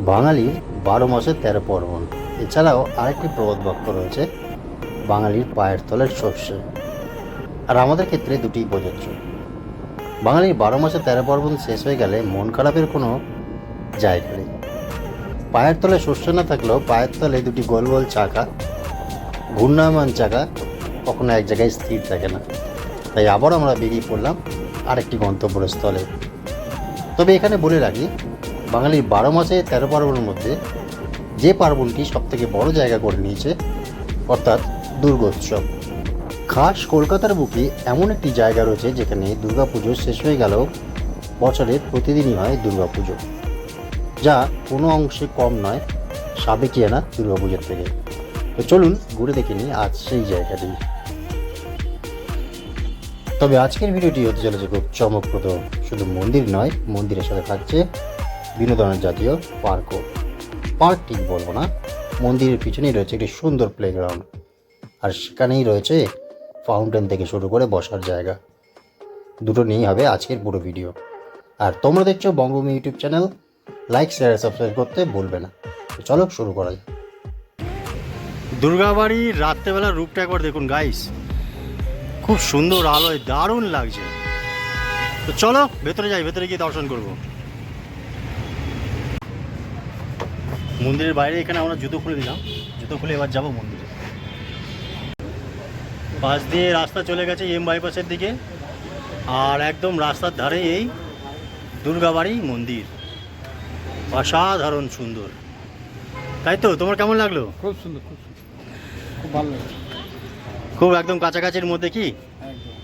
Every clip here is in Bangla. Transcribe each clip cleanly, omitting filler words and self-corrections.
বাঙালির ১২ মাসে ১৩ পার্বণ। এছাড়াও আরেকটি প্রবাদ বাক্য রয়েছে, বাঙালির পায়ের তলের সর্ষে। আর আমাদের ক্ষেত্রে দুটিই প্রযোজ্য। বাঙালির ১২ মাসে ১৩ পার্বণ শেষ হয়ে গেলে মন খারাপের কোনো জায়গা নেই। পায়ের তলে সর্ষে না থাকলেও পায়ের তলে দুটি গোল গোল চাকা, ঘূর্ণায়মান চাকা কখনো এক জায়গায় স্থির থাকে না। তাই আবার আমরা বেরিয়ে পড়লাম আরেকটি গন্তব্যস্থলে। তবে এখানে বলে রাখি, বাঙালির ১২ মাসে ১৩ পার্বণের মধ্যে যে পার্বণটি সবথেকে বড় জায়গা করে নিয়েছে, অর্থাৎ দুর্গোৎসব। খাস কলকাতার বুকে এমন একটি জায়গা রয়েছে যেখানে দুর্গাপুজো শেষ হয়ে গেলেও বছরের প্রতিদিনই হয় দুর্গাপুজো, যা কোনো অংশে কম নয় সাবেকিয়ানা দুর্গাপুজোর থেকে। তো চলুন ঘুরে দেখে নিই আজ সেই জায়গাটি। তবে আজকের ভিডিওটি হতে চলেছে খুব চমকপ্রদ। শুধু মন্দির নয়, মন্দিরের সাথে থাকছে বিনোদনের জাতীয় পার্কও। পার্ক ঠিক বলবো না, মন্দিরের পিছনেই রয়েছে একটি সুন্দর প্লেগ্রাউন্ড, আর সেখানেই রয়েছে ফাউন্টেন থেকে শুরু করে বসার জায়গা। দুটো নিয়েই হবে আজকের পুরো ভিডিও। আর তোমরা দেখছো Bangabhumi YouTube channel, like share subscribe করতে ভুলবে না। তো চলো শুরু করা যাক। দুর্গাবাড়ির রাত্রেবেলা রূপটা একবার দেখুন গাইস, খুব সুন্দর আলোয় দারুণ লাগছে। তো চলো ভেতরে যাই, ভেতরে গিয়ে দর্শন করব। মন্দিরের বাইরে এখানে আমরা জুতো খুলে দিলাম, জুতো খুলে এবার যাবো মন্দিরে। পাশ দিয়ে রাস্তা চলে গেছে এম বাইপাসের দিকে, আর একদম রাস্তার ধারে এই দুর্গাবাড়ি মন্দির। অসাধারণ সুন্দর, তাই তো? তোমার কেমন লাগলো? খুব সুন্দর, খুব সুন্দর, খুব ভালো লাগছে। খুব একদম কাছাকাছির মধ্যে কি? একদম।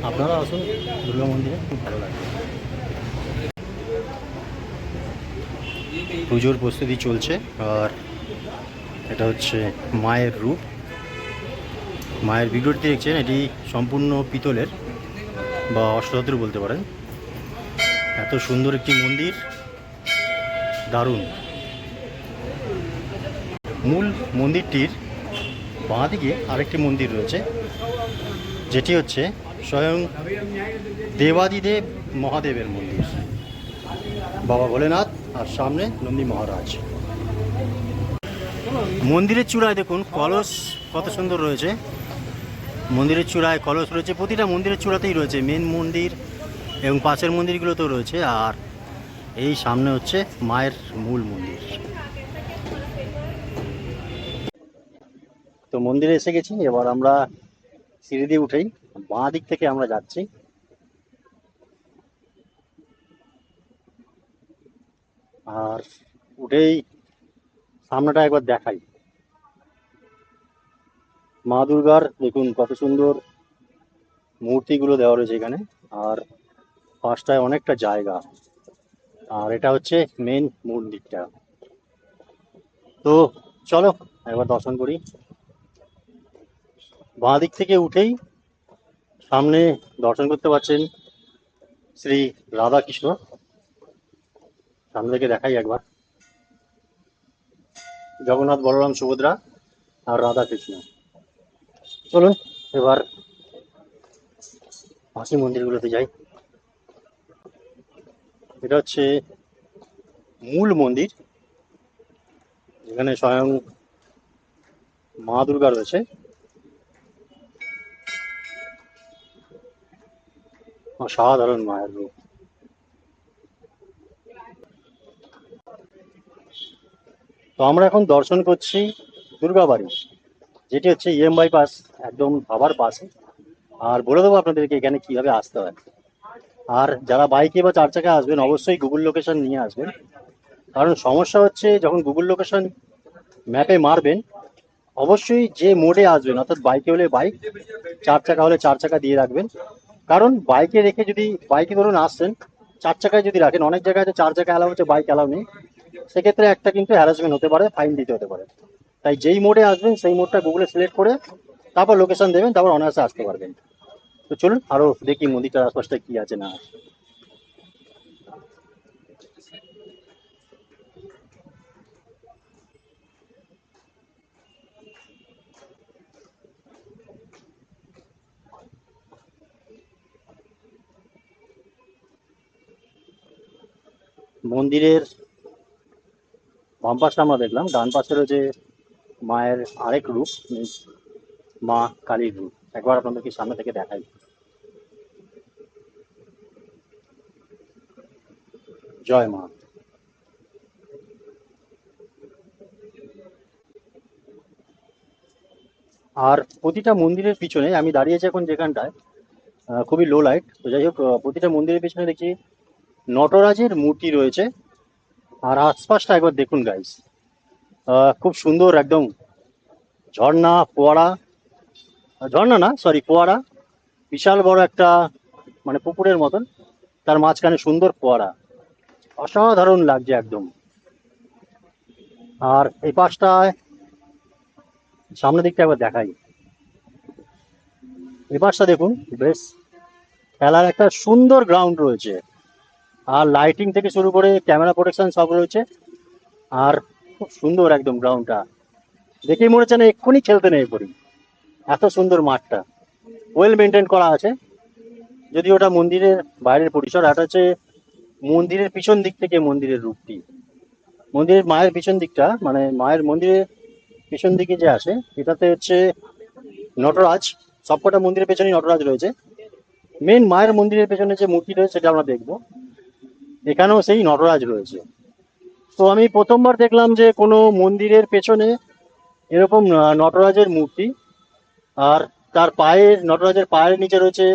আপনারা আসুন দুর্গা মন্দিরে, খুব ভালো লাগবে। পুজোর প্রস্তুতি চলছে, আর এটা হচ্ছে মায়ের রূপ। মায়ের ভিডিওটি দেখছেন, এটি সম্পূর্ণ পিতলের বা অষ্টধাতুর বলতে পারেন। এত সুন্দর একটি মন্দির, দারুণ। মূল মন্দিরটির বাঁ দিকে আরেকটি মন্দির রয়েছে, যেটি হচ্ছে স্বয়ং দেবাদিদেব মহাদেবের মন্দির, বাবা ভোলেনাথ, আর সামনে নন্দী মহারাজ। মন্দিরের চূড়ায় দেখুন কলস কত সুন্দর রয়েছে। মন্দিরের চূড়ায় কলস রয়েছে, প্রতিটা মন্দিরের চূড়াতেই রয়েছে, মেন মন্দির এবং পাশের মন্দিরগুলোতেও রয়েছে। আর এই সামনে হচ্ছে মায়ের মূল মন্দির। তো মন্দিরে এসে গেছি, এবার আমরা সিঁড়ি দিয়ে উঠেই বাঁ দিক থেকে আমরা যাচ্ছি। আর উঠেই সামনেটা একবার দেখাই। মা দুর্গার দেখুন কত সুন্দর মূর্তিগুলো দেওয়া রয়েছে এখানে, আর পাশটায় অনেকটা জায়গা। আর এটা হচ্ছে মেন মন্দিরটা। তো চলো একবার দর্শন করি। বাঁ দিক থেকে উঠেই সামনে দর্শন করতে পারছেন শ্রী রাধাকৃষ্ণ। সামনে থেকে দেখাই একবার, জগন্নাথ, বলরাম, সুভদ্রা আর রাধাকৃষ্ণ। চলুন এবার বাকি মন্দিরগুলোতে যাই। এটা হচ্ছে মূল মন্দির, যেখানে স্বয়ং মা দুর্গা রয়েছে। অসাধারণ মায়ের রূপ। তো আমরা এখন দর্শন করছি দুর্গাবাড়ি, যেটি হচ্ছে ইএম বাইপাস, একদম ধাবার পাশে। আর বলে দেবো আপনাদেরকে এখানে কিভাবে আসতে হয়। আর যারা বাইকে বা চার চাকায় আসবেন, অবশ্যই গুগল লোকেশন নিয়ে আসবেন। কারণ সমস্যা হচ্ছে, যখন গুগল লোকেশন ম্যাপে মারবেন, অবশ্যই যে মোডে আসবেন, অর্থাৎ বাইকে হলে বাইক, চার চাকা হলে চার চাকা দিয়ে রাখবেন। কারণ বাইকে রেখে যদি, বাইকে ধরুন আসছেন, চার চাকায় যদি রাখেন, অনেক জায়গায় চার চাকা অ্যালাউ হচ্ছে, বাইক অ্যালাউ নেই। সেক্ষেত্রে একটা কিন্তু হ্যারাসমেন্ট হতে পারে, ফাইন দিতে হতে পারে। তাই যেই মোড়ে আসবেন সেই মোড়টা গুগলে সিলেক্ট করে তারপর লোকেশন দেবেন, তারপর অনায়াসে আসতে পারবেন। তো চলুন আরো দেখি মন্দিরটার আশপাশটা কি আছে না আছে। মন্দিরের বাম পাশটা আমরা দেখলাম, ডান পাশে রয়েছে মায়ের আরেক রূপ, মা কালীর রূপ। একবার আপনাদেরকে সামনে থেকে দেখাই। জয় মা। আর প্রতিটা মন্দিরের পিছনে আমি দাঁড়িয়েছি এখন যেখানটায়, খুবই লো লাইট, তো যাই হোক, প্রতিটা মন্দিরের পিছনে দেখছি নটরাজের মূর্তি রয়েছে। আর আশপাশটা একবার দেখুন গাইস, খুব সুন্দর একদম ঝর্ণা ফোয়ারা, ঝর্ণা না সরি ফোয়ারা, বিশাল বড় একটা মানে পুকুরের মতন, তার মাঝখানে সুন্দর ফোয়ারা, অসাধারণ লাগছে একদম। আর এই পাশটায় সামনের দিকটা একবার দেখাই, এই পাশটা দেখুন, বেশ খেলার একটা সুন্দর গ্রাউন্ড রয়েছে। আর লাইটিং থেকে শুরু করে ক্যামেরা প্রোটেকশন সব রয়েছে। আর খুব সুন্দর একদম গ্রাউন্ডটা, দেখেই মনে হচ্ছে না এক্ষুনি খেলতে নেই পড়ি, এত সুন্দর মাঠটা, ওয়েল মেনটেন করা আছে। যদি ওটা মন্দিরের বাইরের পরিসর, এটা হচ্ছে মন্দিরের পিছন দিক থেকে মন্দিরের রূপটি। মন্দিরের মায়ের পিছন দিকটা মানে মায়ের মন্দিরের পিছন দিকে যে আসে, এটাতে হচ্ছে নটরাজ, সবকটা মন্দিরের পেছনেই নটরাজ রয়েছে। মেন মায়ের মন্দিরের পেছনে যে মূর্তি রয়েছে সেটা আমরা দেখবো, এখানেও সেই নটরাজ রয়েছে। তো আমি প্রথমবার দেখলাম যে কোনো মন্দিরের পেছনে এরকম নটরাজের মূর্তি। আর তার পায়ের, নটরাজের পায়ের নিচে রয়েছে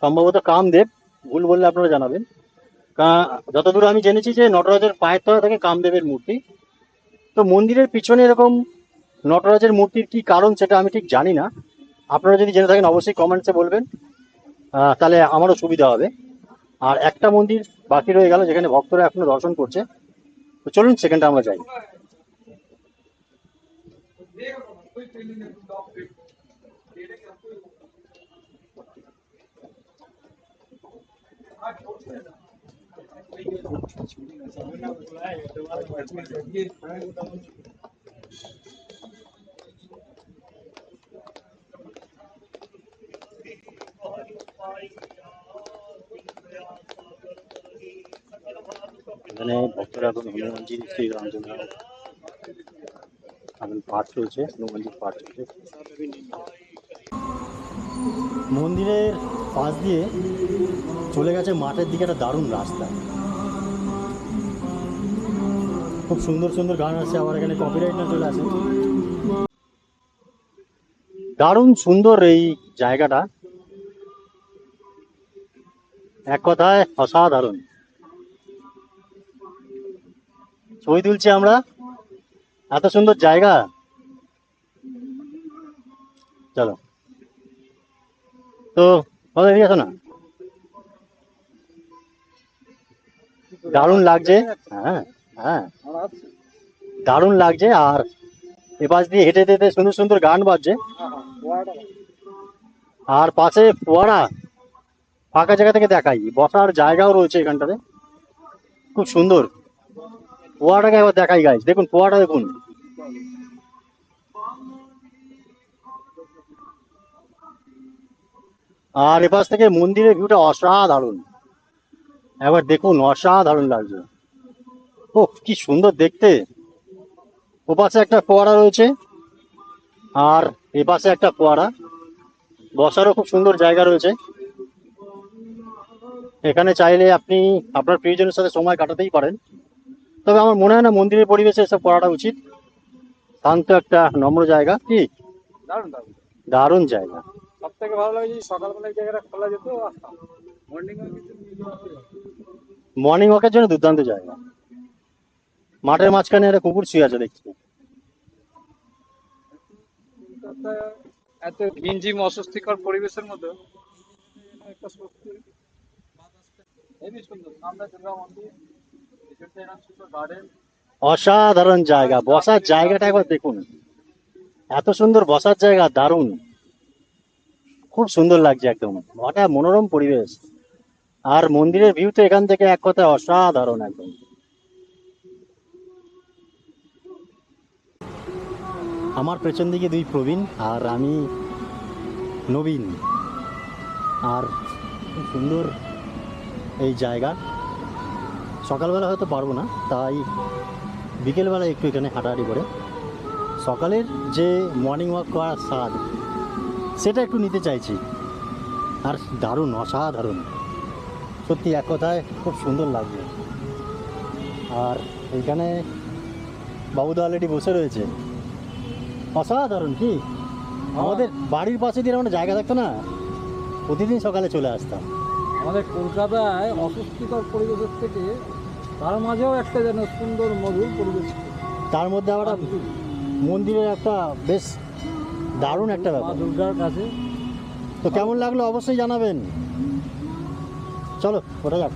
সম্ভবত কামদেব, ভুল বললে আপনারা জানাবেন। যতদূর আমি জেনেছি যে নটরাজের পায়ের তলা থেকে কামদেবের মূর্তি। তো মন্দিরের পিছনে এরকম নটরাজের মূর্তির কি কারণ সেটা আমি ঠিক জানি না, আপনারা যদি জেনে থাকেন অবশ্যই কমেন্টসে বলবেন, তাহলে আমারও সুবিধা হবে। আর একটা মন্দির বাকি রয়ে গেল যেখানে ভক্তরা এখনো দর্শন করছে, তো চলুন সেখানটা আমরা যাই। এখানে ভক্তরা এখন হনুমানজি, শ্রী রামচন্দ্র এখন পাঠ চলছে, হনুমানজির পাঠ চলছে। মন্দিরের পাশ দিয়ে চলে গেছে মাঠের দিকে একটা দারুণ রাস্তা, খুব সুন্দর সুন্দর গান আছে, আবার এখানে কপিরাইট না চলে আসে। দারুণ সুন্দর এই জায়গাটা, এক কথায় অসাধারণ। ছবি তুলছি আমরা, এত সুন্দর জায়গা। চলো তো কথা এদিকে আসো না, দারুণ লাগছে। হ্যাঁ হ্যাঁ, দারুণ লাগছে। আর এপাশ দিয়ে হেঁটে যেতে সুন্দর সুন্দর গান বাজছে, আর পাশে ফোয়ারা, ফাঁকা জায়গা থেকে দেখাই, বসার জায়গাও রয়েছে এখানটাতে, খুব সুন্দর। ফোয়ারাটাকে একবার দেখাই গাইস, দেখুন ফোয়ারাটা দেখুন। আর এপাশ থেকে মন্দিরের ভিউটা অসাধারণ, একবার দেখুন, অসাধারণ লাগছে। ও কি সুন্দর দেখতে। ওপাশে একটা ফোয়ারা রয়েছে, আর এপাশে একটা ফোয়ারা, বসারও খুব সুন্দর জায়গা রয়েছে। এখানে চাইলে আপনি আপনার প্রিয়জনের সাথে সময় কাটাতেই পারেন। তবে আমার মনে হয় না মন্দিরের পরিবেশে এসব করাটা উচিত, শান্ত একটা নম্র জায়গা, কি দারুণ দারুণ। দারুণ জায়গা। সব থেকে ভালো লাগে যে সকালবেলা এই জায়গাটা খোলা যেত, আসতাম মর্নিং মর্নিং ওয়াকের জন্য দুর্দান্ত জায়গা। মাঠের মাঝখানে একটা কুকুর শুয়ে আছে দেখছি। এত ঘিঞ্জিম অস্বস্তিকর পরিবেশের মধ্যে একটা স্বস্তি, হেবি সুন্দর। সামনে দুর্গা মন্দির, সুন্দর গার্ডেন, অসাধারণ জায়গা, বসার জায়গাটা একবার দেখুন, এত সুন্দর বসার জায়গা, দারুণ, খুব সুন্দর লাগছে একদম, ওটা মনোরম পরিবেশ। আর মন্দিরের ভিউ তো এখান থেকে এক কথায় অসাধারণ একদম। আমার পেছন দিকে দুই প্রবীণ আর আমি নবীন। আর খুব সুন্দর এই জায়গা। সকালবেলা হয়তো পারবো না, তাই বিকেলবেলা একটু এখানে হাঁটাহাঁটি করে সকালের যে মর্নিং ওয়াক করার স্বাদ সেটা একটু নিতে চাইছি। আর দারুণ, অসাধারণ, সত্যি এক কথায় খুব সুন্দর লাগছে। আর এইখানে বাবুদা অলরেডি বসে রয়েছে, অসাধারণ। কি আমাদের বাড়ির পাশে দিয়ে আমরা জায়গা থাকতো না, প্রতিদিন সকালে চলে আসতাম। আমাদের কলকাতায় অস্বস্তিকর পরিবেশের থেকে তার মাঝেও একটা যেন সুন্দর মধুর পরিবেশ। তার মধ্যে আবার মন্দিরের একটা বেশ দারুণ একটা মা ব্যাপার। দুর্গার কাছে। তো কেমন লাগলো অবশ্যই জানাবেন। চলো ওটা যাক।